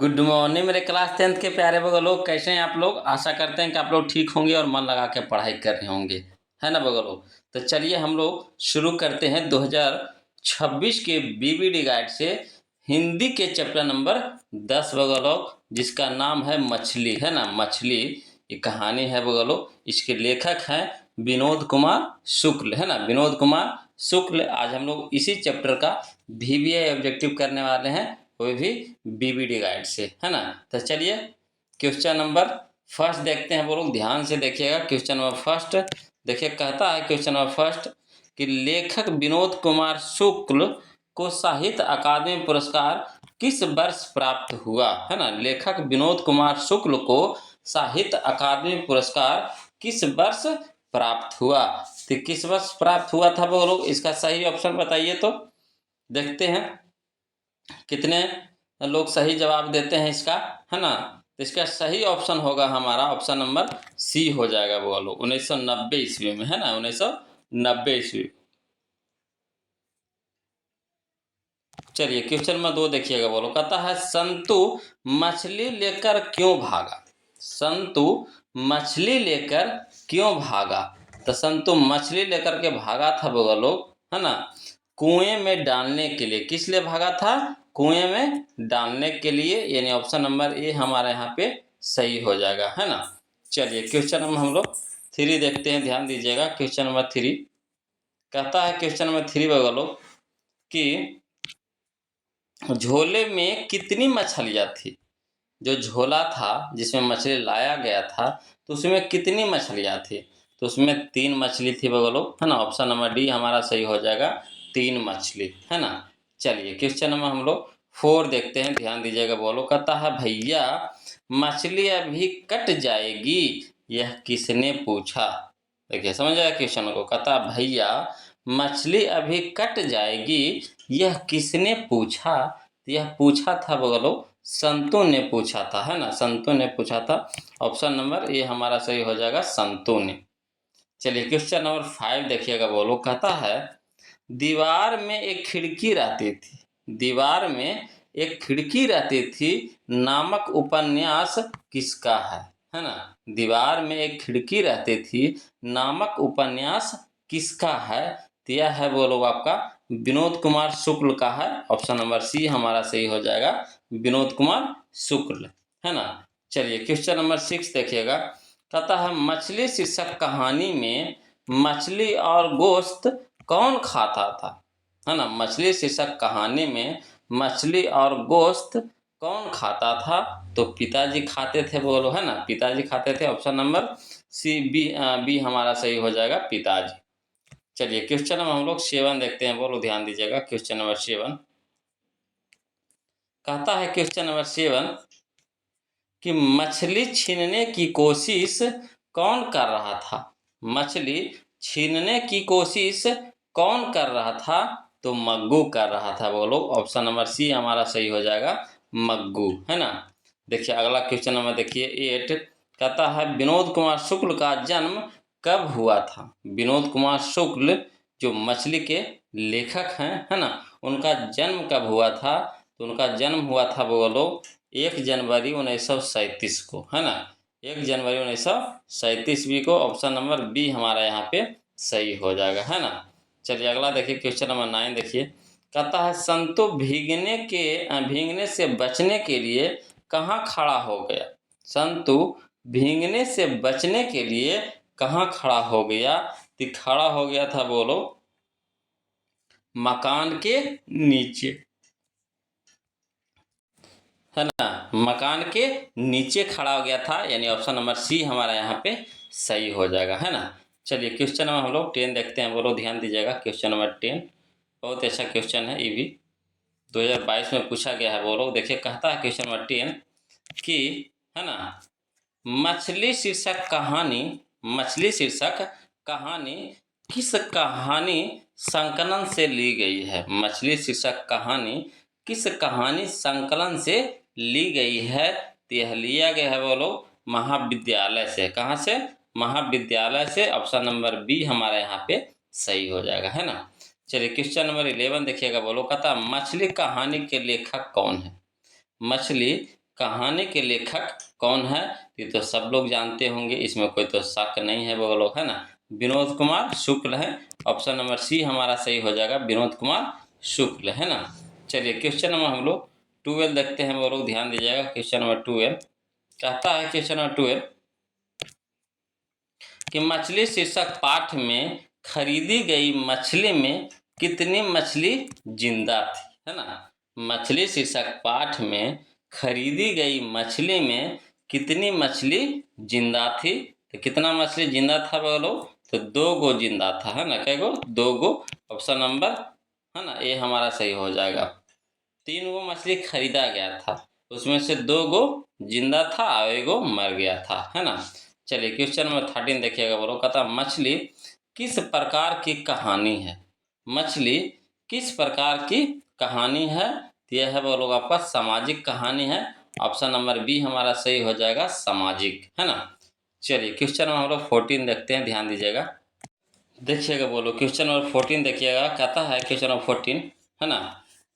Good morning मेरे class 10th के प्यारे बगल लोग, कैसे हैं आप लोग। आशा करते हैं कि आप लोग ठीक होंगे और मन लगा के पढ़ाई कर रहे होंगे, है ना बगल लोग। तो चलिए हम लोग शुरू करते हैं 2026 के बीबीडी गाइड से हिंदी के चैप्टर नंबर 10 बगल लोग, जिसका नाम है मछली, है ना। मछली ये कहानी है बगल लोग। इसके लेखक हैं विनोद कुमार शुक्ल, है ना, विनोद कुमार शुक्ल। आज हम लोग इसी चैप्टर का VBI ऑब्जेक्टिव करने वाले हैं, वो भी बीबीडी गाइड से, है ना। तो चलिए क्वेश्चन नंबर फर्स्ट देखते हैं। वो लोग ध्यान से देखिएगा। क्वेश्चन नंबर फर्स्ट देखिए, कहता है क्वेश्चन नंबर फर्स्ट कि लेखक विनोद कुमार शुक्ल को साहित्य अकादमी पुरस्कार किस वर्ष प्राप्त हुआ, है ना। लेखक विनोद कुमार शुक्ल को साहित्य अकादमी पुरस्कार किस वर्ष प्राप्त हुआ। तो किस वर्ष प्राप्त हुआ था वो लोग, इसका सही ऑप्शन बताइए। तो देखते हैं कितने लोग सही जवाब देते हैं इसका, है ना। तो इसका सही ऑप्शन होगा हमारा ऑप्शन नंबर सी हो जाएगा। वो लोग 1990 ईस्वी में, है ना, 1990 ईस्वी। चलिए क्वेश्चन नंबर 2 देखिएगा। बोलो, कहता है संतु मछली लेकर क्यों भागा। संतु मछली लेकर क्यों भागा। तो संतु मछली लेकर के भागा था वो लोग, है ना, कुएं में डालने के लिए। किस लिए भागा था, कुएं में डालने के लिए, यानी ऑप्शन नंबर ए हमारा यहाँ पे सही हो जाएगा, है ना। चलिए क्वेश्चन नंबर हम लोग 3 देखते हैं, ध्यान दीजिएगा। क्वेश्चन नंबर 3 कहता है, क्वेश्चन नंबर 3 बगलो कि झोले में कितनी मछलियाँ थी। जो झोला था जिसमें मछली लाया गया था, तो उसमें कितनी मछलियाँ थी। तो उसमें 3 मछली थी बगलो, है ना। ऑप्शन नंबर डी हमारा सही हो जाएगा, 3 मछली, है ना। चलिए क्वेश्चन नंबर हम लोग 4 देखते हैं, ध्यान दीजिएगा। बोलो, कहता है भैया मछली अभी कट जाएगी, यह किसने पूछा। देखिए समझ आया क्वेश्चन को। कहता भैया मछली अभी कट जाएगी, यह किसने पूछा। यह पूछा था बगलो संतु ने पूछा था, है ना, संतु ने पूछा था। ऑप्शन नंबर ए हमारा सही हो जाएगा, संतु ने। चलिए क्वेश्चन नंबर 5 देखिएगा। बोलो, कहता है दीवार में एक खिड़की रहती थी, दीवार में एक खिड़की रहती थी नामक उपन्यास किसका है ना। दीवार में एक खिड़की रहती थी नामक उपन्यास किसका है। तो यह है वो लोग आपका विनोद कुमार शुक्ल का है। ऑप्शन नंबर सी हमारा सही हो जाएगा, विनोद कुमार शुक्ल, है ना। चलिए क्वेश्चन नंबर 6 देखिएगा। कहता है मछली शीर्षक कहानी में मछली और गोश्त कौन खाता था, है ना। मछली शीर्षक कहानी में मछली और गोश्त कौन खाता था। तो पिताजी खाते थे बोलो, है ना, पिताजी खाते थे। ऑप्शन नंबर सी बी हमारा सही हो जाएगा, पिताजी। चलिए क्वेश्चन नंबर हम लोग 7 देखते हैं। बोलो ध्यान दीजिएगा। क्वेश्चन नंबर 7 कहता है, क्वेश्चन नंबर 7 कि मछली छीनने की कोशिश कौन कर रहा था। मछली छीनने की कोशिश कौन कर रहा था। तो मग्गू कर रहा था। बोलो ऑप्शन नंबर सी हमारा सही हो जाएगा, मग्गू, है ना। देखिए अगला क्वेश्चन नंबर देखिए 8 कहता है विनोद कुमार शुक्ल का जन्म कब हुआ था। विनोद कुमार शुक्ल जो मछली के लेखक हैं, है ना, उनका जन्म कब हुआ था। तो उनका जन्म हुआ था बोलो 1 जनवरी 1937 को, है ना, 1 जनवरी 1937 को। ऑप्शन नंबर बी हमारा यहाँ पे सही हो जाएगा, है ना। चलिए अगला देखिए क्वेश्चन नंबर 9 देखिए। कहता है संतु भीगने से बचने के लिए कहाँ खड़ा हो गया। संतु भीगने से बचने के लिए कहाँ खड़ा हो गया। तो खड़ा हो गया था बोलो मकान के नीचे, है ना, मकान के नीचे खड़ा हो गया था, यानी ऑप्शन नंबर सी हमारा यहाँ पे सही हो जाएगा, है ना। चलिए क्वेश्चन नंबर हम लोग 10 देखते हैं। बोलो ध्यान दीजिएगा। क्वेश्चन नंबर 10 बहुत अच्छा क्वेश्चन है, ये भी 2022 में पूछा गया है। बोलो देखिए, कहता है क्वेश्चन नंबर 10 कि, है ना, मछली शीर्षक कहानी, मछली शीर्षक कहानी किस कहानी संकलन से ली गई है। मछली शीर्षक कहानी किस कहानी संकलन से ली गई है। तो यह लिया गया है बोलो महाविद्यालय से। कहाँ से, महाविद्यालय से। ऑप्शन नंबर बी हमारा यहाँ पे सही हो जाएगा, है ना। चलिए क्वेश्चन नंबर 11 देखिएगा। बोलो कहता मछली कहानी के लेखक कौन है। मछली कहानी के लेखक कौन है? ये तो सब लोग जानते होंगे, इसमें कोई तो शक नहीं है वो लोग, है ना। विनोद कुमार शुक्ल है। ऑप्शन नंबर सी हमारा सही हो जाएगा, विनोद कुमार शुक्ल, है ना। चलिए क्वेश्चन नंबर हम लोग 12 देखते हैं, वो लोग ध्यान दीजिएगा। क्वेश्चन नंबर 12 कहता है, क्वेश्चन नंबर 12 कि मछली शीर्षक पाठ में खरीदी गई मछली में कितनी मछली जिंदा थी, है ना। मछली शीर्षक पाठ में खरीदी गई मछली में कितनी मछली जिंदा थी? तो कितना मछली जिंदा था बोलो? तो 2 गो जिंदा था, है ना। कै गो? 2 गो। ऑप्शन नंबर, है ना, ये हमारा सही हो जाएगा। 3 गो मछली खरीदा गया था, उसमें से 2 गो जिंदा था और 1 गो मर गया था, है ना। चलिए क्वेश्चन नंबर 13 देखिएगा। बोलो कहता मछली किस प्रकार की कहानी है? मछली किस प्रकार की कहानी है? यह है बोलो आपका सामाजिक कहानी है। ऑप्शन नंबर बी हमारा सही हो जाएगा, सामाजिक, है ना। चलिए क्वेश्चन नंबर हम लोग 14 देखते हैं, ध्यान दीजिएगा। देखिएगा बोलो क्वेश्चन नंबर 14 देखिएगा। कहता है क्वेश्चन नंबर 14, है ना,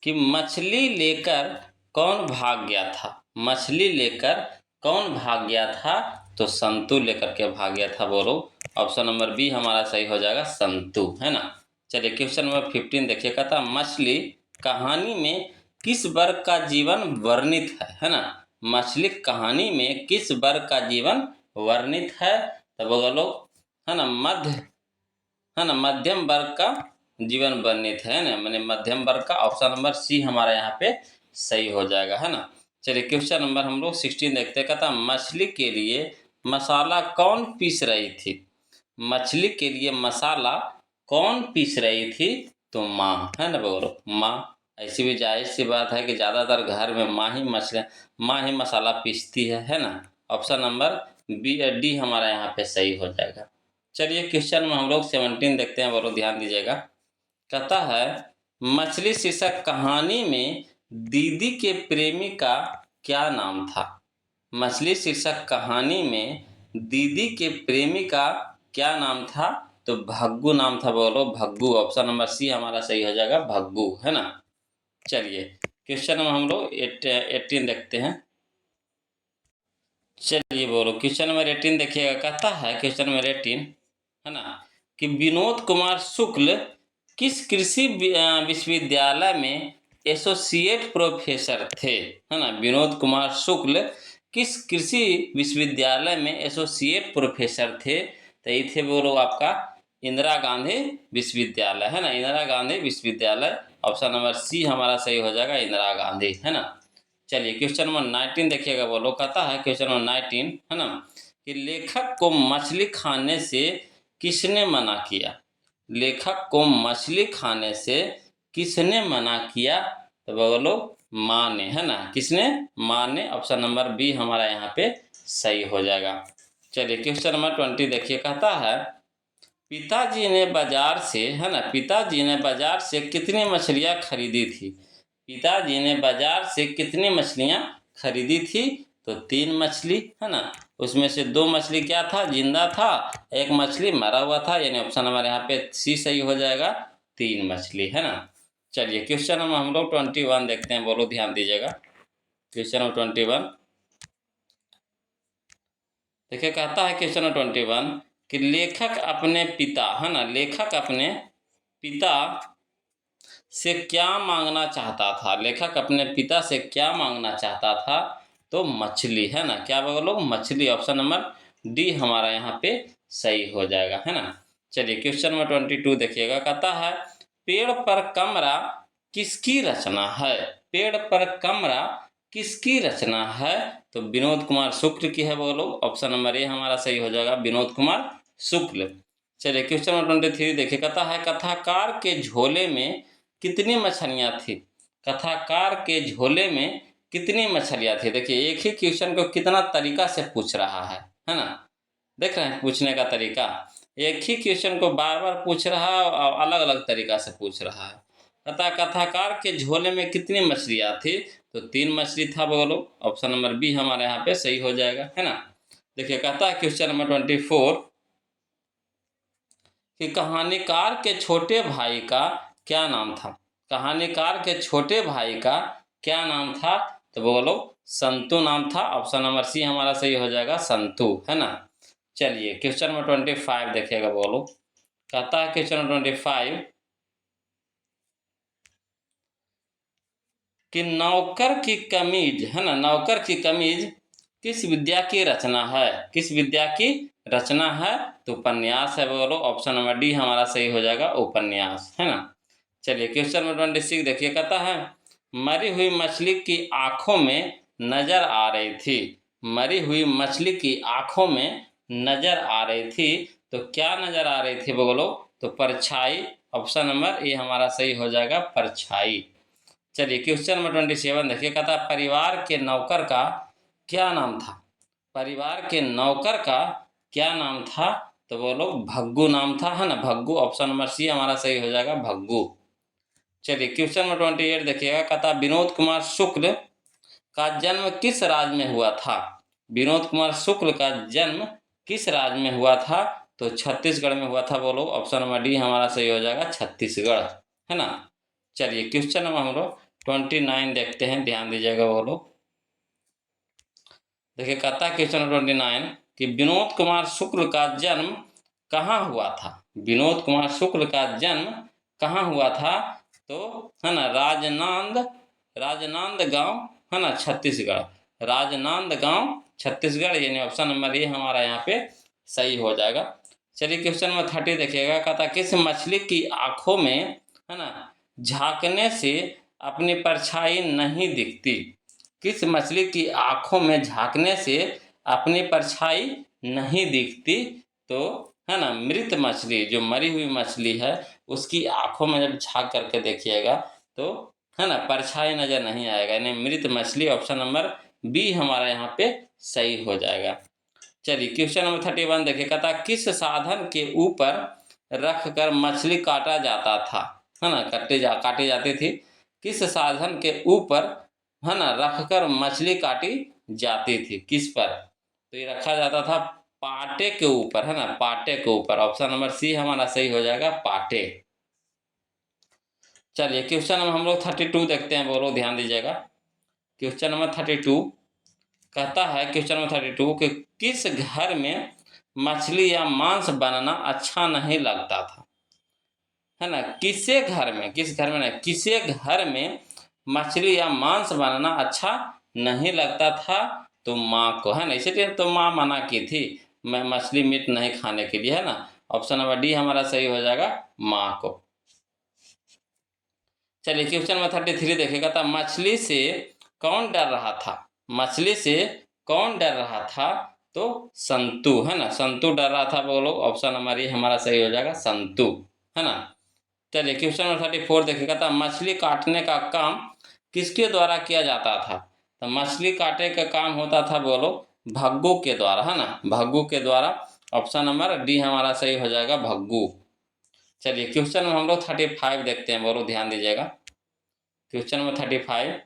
कि मछली लेकर कौन भाग गया था? मछली लेकर कौन भाग गया था? तो संतु लेकर के भाग गया था बोलो। ऑप्शन नंबर बी हमारा सही हो जाएगा, संतु, है ना। चलिए क्वेश्चन नंबर 15 देखिए। कहता मछली कहानी में किस वर्ग का जीवन वर्णित है ना। मछली कहानी में किस वर्ग का जीवन वर्णित है? तो बोलो, है ना, मध्यम वर्ग का जीवन वर्णित है ना, मैंने मध्यम वर्ग का। ऑप्शन नंबर सी हमारा यहाँ पे सही हो जाएगा, है ना। चलिए क्वेश्चन नंबर हम लोग 16 देखते हैं। कहता मछली के लिए मसाला कौन पीस रही थी? मछली के लिए मसाला कौन पीस रही थी? तो माँ, है ना बोलो, माँ। ऐसी भी जाहिर सी बात है कि ज़्यादातर घर में माँ ही मसाला पीसती है ना। ऑप्शन नंबर बी डी हमारा यहाँ पे सही हो जाएगा। चलिए क्वेश्चन में हम लोग 17 देखते हैं, बोलो ध्यान दीजिएगा। कहता है मछली शीर्षक कहानी में दीदी के प्रेमी का क्या नाम था? मछली शीर्षक कहानी में दीदी के प्रेमी का क्या नाम था? तो भग्गू नाम था बोलो, भग्गू। ऑप्शन नंबर सी हमारा सही हो जाएगा, भग्गू, है ना। चलिए क्वेश्चन में हम लोग 18 देखते हैं। चलिए बोलो क्वेश्चन नंबर 18 देखिएगा। कहता है क्वेश्चन नंबर 18, है ना, कि विनोद कुमार शुक्ल किस कृषि विश्वविद्यालय में एसोसिएट प्रोफेसर थे? है ना, विनोद कुमार शुक्ल किस कृषि विश्वविद्यालय में एसोसिएट प्रोफेसर थे? तो ये थे बोलो आपका इंदिरा गांधी विश्वविद्यालय, है ना, इंदिरा गांधी विश्वविद्यालय। ऑप्शन नंबर सी हमारा सही हो जाएगा, इंदिरा गांधी, है ना। चलिए क्वेश्चन नंबर 19 देखिएगा। बोलो कहता है क्वेश्चन नंबर 19, है ना, कि लेखक को मछली खाने से किसने मना किया? लेखक को मछली खाने से किसने मना किया? तो बोलो माँ ने, है ना। किसने? माँ ने। ऑप्शन नंबर बी हमारा यहाँ पे सही हो जाएगा। चलिए क्वेश्चन नंबर 20 देखिए। कहता है पिताजी ने बाजार से, है ना, पिताजी ने बाजार से कितनी मछलियाँ खरीदी थी? पिताजी ने बाजार से कितनी मछलियाँ खरीदी थी? तो 3 मछली, है ना। उसमें से 2 मछली क्या था? जिंदा था। 1 मछली मरा हुआ था, यानी ऑप्शन हमारे यहाँ पे सी सही हो जाएगा, 3 मछली, है ना। चलिए क्वेश्चन नंबर हम लोग 21 देखते हैं, बोलो ध्यान दीजिएगा। क्वेश्चन नंबर 21 देखिए। कहता है क्वेश्चन नंबर 21 कि लेखक अपने पिता, है ना, लेखक अपने पिता से क्या मांगना चाहता था? लेखक अपने पिता से क्या मांगना चाहता था? तो मछली, है ना। क्या बोलो? मछली। ऑप्शन नंबर डी हमारा यहाँ पे सही हो जाएगा, है ना। चलिए क्वेश्चन नंबर 22 देखिएगा। कहता है पेड़ पर कमरा किसकी रचना है? पेड़ पर कमरा किसकी रचना है? तो विनोद कुमार शुक्ल की है बोलो। ऑप्शन नंबर ए हमारा सही हो जाएगा, विनोद कुमार शुक्ल। चलिए क्वेश्चन नंबर 23 देखिए। कहता है कथाकार के झोले में कितनी मछलियाँ थी? कथाकार के झोले में कितनी मछलियाँ थी? देखिए एक ही क्वेश्चन को कितना तरीका से पूछ रहा है ना। देख रहे हैं पूछने का तरीका। एक ही क्वेश्चन को बार बार पूछ रहा है और अलग अलग तरीका से पूछ रहा है। कथाकार के झोले में कितनी मछलियाँ थी? तो 3 मछली था बोलो। ऑप्शन नंबर बी हमारे यहाँ पे सही हो जाएगा, है ना। देखिए कहता है क्वेश्चन नंबर 24 कि कहानीकार के छोटे भाई का क्या नाम था? कहानीकार के छोटे भाई का क्या नाम था? तो बोलो संतु नाम था। ऑप्शन नंबर सी हमारा सही हो जाएगा, संतु, है ना। चलिए क्वेश्चन नंबर 25 देखिएगा, बोलो कहता है क्वेश्चन नंबर 25 कि नौकर की कमीज, है ना, नौकर की कमीज किस विद्या की रचना है? किस विद्या की रचना है? तो उपन्यास है, बोलो ऑप्शन नंबर डी हमारा सही हो जाएगा, उपन्यास, है ना। चलिए क्वेश्चन नंबर 26 देखिए, कहता है मरी हुई मछली की आंखों में नजर आ रही थी। मरी हुई मछली की आंखों में नजर आ रही थी, तो क्या नजर आ रही थी बोलो? तो परछाई, ऑप्शन नंबर ए हमारा सही हो जाएगा, परछाई। चलिए क्वेश्चन नंबर 27 देखिए, कहता है परिवार के नौकर का क्या नाम था? परिवार के नौकर का क्या नाम था? तो बोलो भग्गू नाम था, है ना, भग्गू, ऑप्शन नंबर सी हमारा सही हो जाएगा, भग्गू। चलिए क्वेश्चन नंबर 28 देखिएगा, कहता विनोद कुमार शुक्ल का जन्म किस राज्य में हुआ था? विनोद कुमार शुक्ल का जन्म किस राज्य में हुआ था? तो छत्तीसगढ़ में हुआ था, बोलो ऑप्शन नंबर डी हमारा सही हो जाएगा, छत्तीसगढ़, है ना। चलिए क्वेश्चन नंबर हम लोग 29 देखते हैं, ध्यान दीजिएगा, बोलो देखिए, कहता है क्वेश्चन नंबर 29 कि विनोद कुमार शुक्ल का जन्म कहाँ हुआ था? विनोद कुमार शुक्ल का जन्म कहाँ हुआ था? तो है ना राजनांद गांव, है ना, छत्तीसगढ़, राजनांद गांव छत्तीसगढ़, यानी ऑप्शन नंबर ए हमारा यहाँ पे सही हो जाएगा। चलिए क्वेश्चन नंबर 30 देखिएगा, कहता किस मछली की आंखों में, है ना, झांकने से अपनी परछाई नहीं दिखती? किस मछली की आंखों में झांकने से अपनी परछाई नहीं दिखती? तो है ना, मृत मछली, जो मरी हुई मछली है, उसकी आंखों में जब झांक करके देखिएगा तो है ना, परछाई नजर नहीं आएगा, यानी मृत मछली, ऑप्शन नंबर बी हमारा यहाँ पे सही हो जाएगा। चलिए क्वेश्चन नंबर 31 देखिए, कहता किस साधन के ऊपर रख कर मछली काटा जाता था? है ना, काटी जाती थी। किस साधन के ऊपर, है ना, रखकर मछली काटी जाती थी, किस पर? तो ये रखा जाता था पाटे के ऊपर, है ना, पाटे के ऊपर, ऑप्शन नंबर सी हमारा सही हो जाएगा, पाटे। चलिए क्वेश्चन नंबर हम लोग 32 देखते हैं, बोलो ध्यान दीजिएगा। क्वेश्चन नंबर 32 कहता है, क्वेश्चन नंबर 32 कि किस घर में मछली या मांस बनाना अच्छा नहीं लगता था? है ना, किसे घर में, किस घर में नहीं, किसे घर में मछली या मांस बनाना अच्छा नहीं लगता था? तो माँ को, है ना, इसीलिए तो माँ मना की थी, मैं मछली मीट नहीं खाने के लिए, है ना, ऑप्शन नंबर डी हमारा सही हो जाएगा, माँ को। चलिए क्वेश्चन नंबर 33 देखिएगा, था मछली से कौन डर रहा था? मछली से कौन डर रहा था? तो संतु, है ना, संतु डर रहा था, बोलो ऑप्शन नंबर ए हमारा सही हो जाएगा, संतु, है ना। चलिए क्वेश्चन नंबर 34 देखिएगा, था मछली काटने का काम किसके द्वारा किया जाता था? तो मछली काटे का काम होता था, बोलो भग्गू के द्वारा, है ना, भग्गू के द्वारा, ऑप्शन नंबर डी हमारा सही हो जाएगा, भग्गू। चलिए क्वेश्चन नंबर हम लोग 35 देखते हैं, बोलो ध्यान दीजिएगा। क्वेश्चन नंबर 35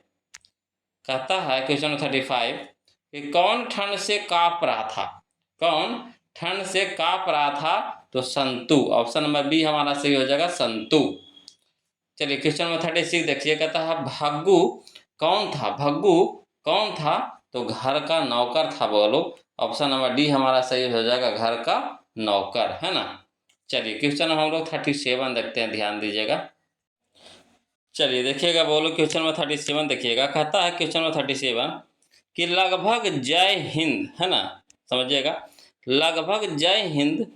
कहता है, क्वेश्चन नंबर 35 कि कौन ठंड से कांप रहा था? कौन ठंड से कांप रहा था? तो संतु, ऑप्शन नंबर बी हमारा सही हो जाएगा, संतु। चलिए क्वेश्चन नंबर 36 देखिए, कहता है भग्गू कौन था? भग्गू कौन था? तो घर का नौकर था, बोलो ऑप्शन नंबर डी हमारा सही हो जाएगा, घर का नौकर, है ना। चलिए क्वेश्चन हम लोग 37 देखते हैं, ध्यान दीजिएगा। चलिए देखिएगा, बोलो क्वेश्चन नंबर 37 देखिएगा, कहता है क्वेश्चन नंबर 37 कि लगभग जय हिंद, है ना, समझिएगा, लगभग जय हिंद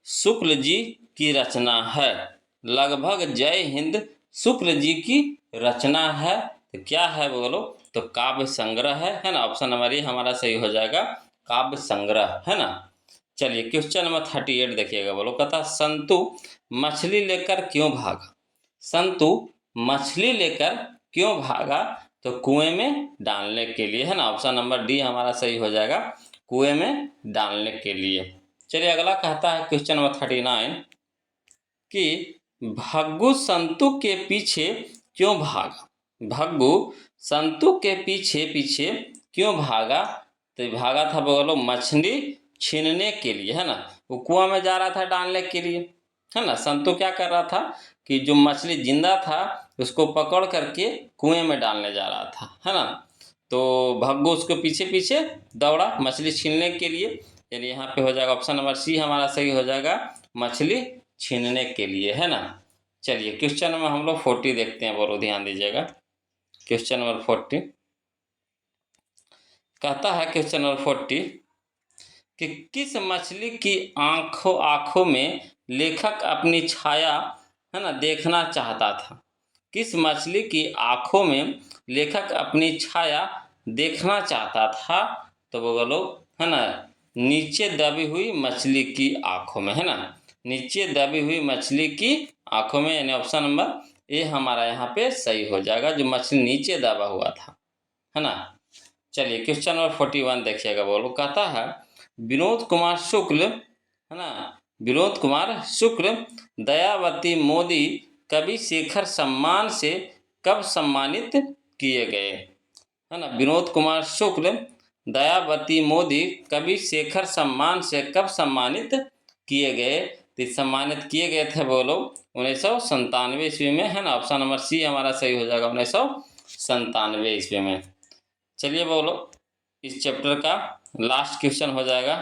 शुक्ल जी की रचना है। लगभग जय हिंद शुक्ल जी की रचना है, तो क्या है बोलो? तो काव्य संग्रह है ना, ऑप्शन नंबर ए हमारा सही हो जाएगा, काव्य संग्रह, है ना। चलिए क्वेश्चन नंबर 38 देखिएगा, बोलो कहता संतु मछली लेकर क्यों भागा? संतु मछली लेकर क्यों भागा? तो कुएं में डालने के लिए, है ना, ऑप्शन नंबर डी हमारा सही हो जाएगा, कुएं में डालने के लिए। चलिए अगला कहता है क्वेश्चन नंबर 39 कि भग्गू संतु के पीछे क्यों भागा? भग्गू संतु के पीछे पीछे क्यों भागा? तो भागा था, बोलो मछली छीनने के लिए, है ना, वो कुआं में जा रहा था डालने के लिए, है ना। संतु क्या कर रहा था कि जो मछली जिंदा था उसको पकड़ करके कुएं में डालने जा रहा था, है ना। तो भग्गू उसके पीछे पीछे दौड़ा मछली छीनने के लिए, यानी यहाँ पे हो जाएगा ऑप्शन नंबर सी हमारा सही हो जाएगा, मछली छीनने के लिए, है ना। चलिए क्वेश्चन नंबर हम लोग 40 देखते हैं, बोलो ध्यान दीजिएगा। क्वेश्चन नंबर 40 कहता है, क्वेश्चन नंबर 40 कि किस मछली की आंखों में लेखक अपनी छाया, है ना, देखना चाहता था। किस मछली की आंखों में लेखक अपनी छाया देखना चाहता था, तो बोलो, है ना, नीचे दबी हुई मछली की आंखों में, है ना, नीचे दबी हुई मछली की आंखों में, यानी ऑप्शन नंबर ए हमारा यहाँ पे सही हो जाएगा, जो मछली नीचे दबा हुआ था, है ना। चलिए क्वेश्चन नंबर 41 देखिएगा, बोलो कहता है विनोद कुमार शुक्ल, है ना, विनोद कुमार शुक्ल दयावती मोदी कवि शेखर सम्मान से कब सम्मानित किए गए, है ना। विनोद कुमार शुक्ल दयावती मोदी कवि शेखर सम्मान से कब सम्मानित किए गए, तो सम्मानित किए गए थे, बोलो 1997 ईस्वी में, है ना। ऑप्शन नंबर सी हमारा सही हो जाएगा, 1997 ईस्वी में। चलिए बोलो, इस चैप्टर का लास्ट क्वेश्चन हो जाएगा,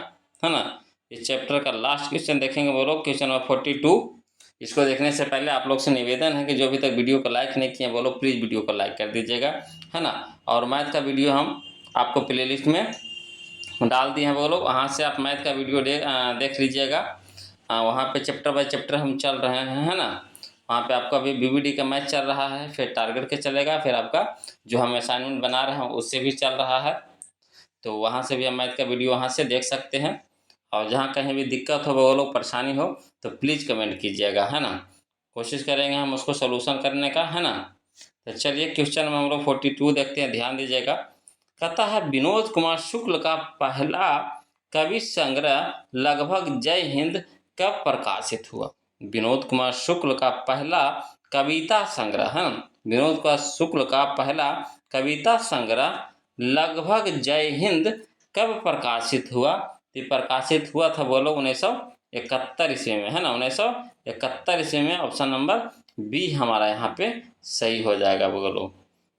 है ना। इस चैप्टर का लास्ट क्वेश्चन देखेंगे, बोलो क्वेश्चन नंबर 42। इसको देखने से पहले आप लोग से निवेदन है कि जो अभी तक वीडियो को लाइक नहीं किए, बोलो प्लीज़ वीडियो को लाइक कर दीजिएगा, है ना। और मैथ का वीडियो हम आपको प्लेलिस्ट में डाल दिए हैं, बोलो वहाँ से आप मैथ का वीडियो देख लीजिएगा। वहाँ पे चैप्टर बाय चैप्टर हम चल रहे हैं, है ना। वहाँ पे आपका अभी बीबीडी का मैथ चल रहा है, फिर टारगेट के चलेगा, फिर आपका जो हम असाइनमेंट बना रहे हैं उससे भी चल रहा है, तो वहाँ से भी हम मैथ का वीडियो वहाँ से देख सकते हैं। और जहाँ कहीं भी दिक्कत हो, वो लोग परेशानी हो, तो प्लीज़ कमेंट कीजिएगा, है ना। कोशिश करेंगे हम उसको सोल्यूशन करने का, है ना। तो चलिए क्वेश्चन में हम लोग 42 देखते हैं, ध्यान दीजिएगा। कहता है विनोद कुमार शुक्ल का पहला कवि संग्रह लगभग जय हिंद कब प्रकाशित हुआ। विनोद कुमार शुक्ल का पहला कविता संग्रह, है ना, विनोद कुमार शुक्ल का पहला कविता संग्रह लगभग जय हिंद कब प्रकाशित हुआ, तो प्रकाशित हुआ था, बोलो 1971 ईस्वी में, है ना, 1971 ईस्वी में। ऑप्शन नंबर बी हमारा यहाँ पे सही हो जाएगा, बोलो।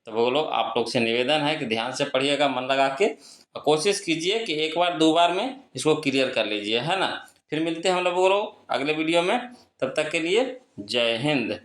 तो बोलो आप लोग से निवेदन है कि ध्यान से पढ़िएगा, मन लगा के, और कोशिश कीजिए कि एक बार दो बार में इसको क्लियर कर लीजिए, है ना। फिर मिलते हैं हम लोग बोलो अगले वीडियो में, तब तक के लिए जय हिंद।